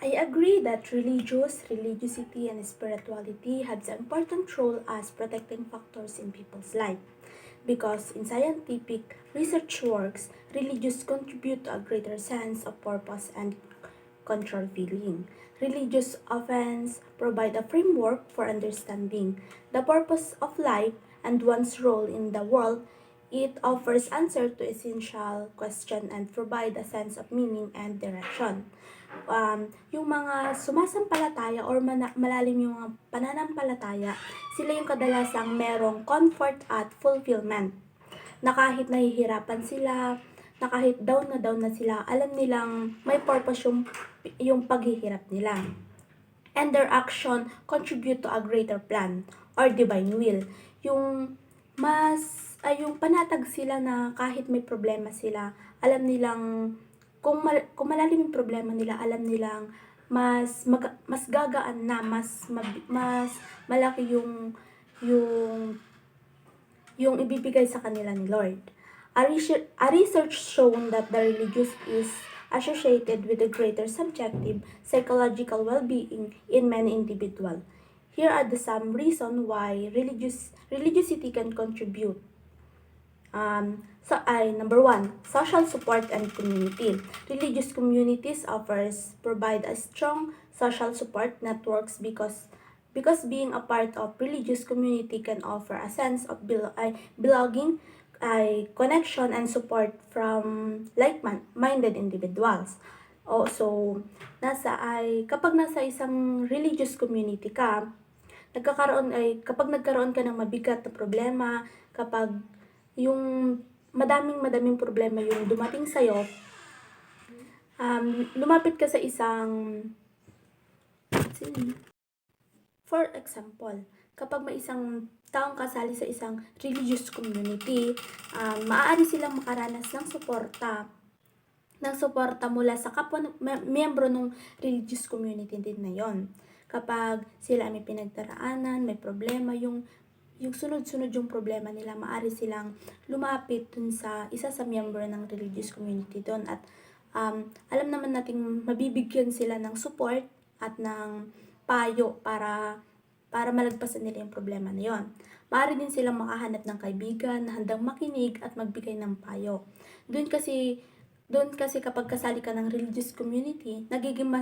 I agree that religiosity, and spirituality have an important role as protecting factors in people's life. Because in scientific research works, religious contribute to a greater sense of purpose and control feeling. Religious offense provide a framework for understanding the purpose of life and one's role in the world. It offers answer to essential question and provide a sense of meaning and direction. Yung mga sumasampalataya or malalim yung mga pananampalataya, sila yung kadalasang merong comfort at fulfillment. Na kahit nahihirapan sila, na kahit down na sila, alam nilang may purpose yung paghihirap nila. And their action contribute to a greater plan or divine will. Yung yung panatag sila na kahit may problema sila, alam nilang kung malalim yung problema nila, alam nilang mas gagaan na, mas malaki yung ibibigay sa kanila ni Lord. A research shown that the religious is associated with a greater subjective psychological well-being in many individuals. Here are some reasons why religiosity can contribute. Number 1, social support and community. Religious communities provide a strong social support networks because being a part of religious community can offer a sense of belonging, connection and support from like-minded individuals. Also, kapag nasa isang religious community ka, kapag nagkaroon ka ng mabigat na problema, kapag yung madaming problema yung dumating sa'yo, lumapit ka sa isang, for example, kapag may isang taong kasali sa isang religious community, maaari silang makaranas ng suporta mula sa kapwa miyembro ng religious community din na yon. Kapag sila may pinagdaraanan, may problema, yung sunod-sunod yung problema nila, maaari silang lumapit dun sa isa sa miyembro ng religious community doon at alam naman nating mabibigyan sila ng support at ng payo para malagpasan nila yung problema na yon. Maaari din silang makahanap ng kaibigan na handang makinig at magbigay ng payo. Doon kasi kapag kasali ka ng religious community, nagiging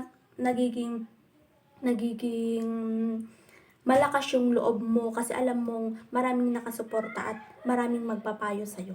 malakas yung loob mo kasi alam mong maraming nakasuporta at maraming magpapayo sa'yo.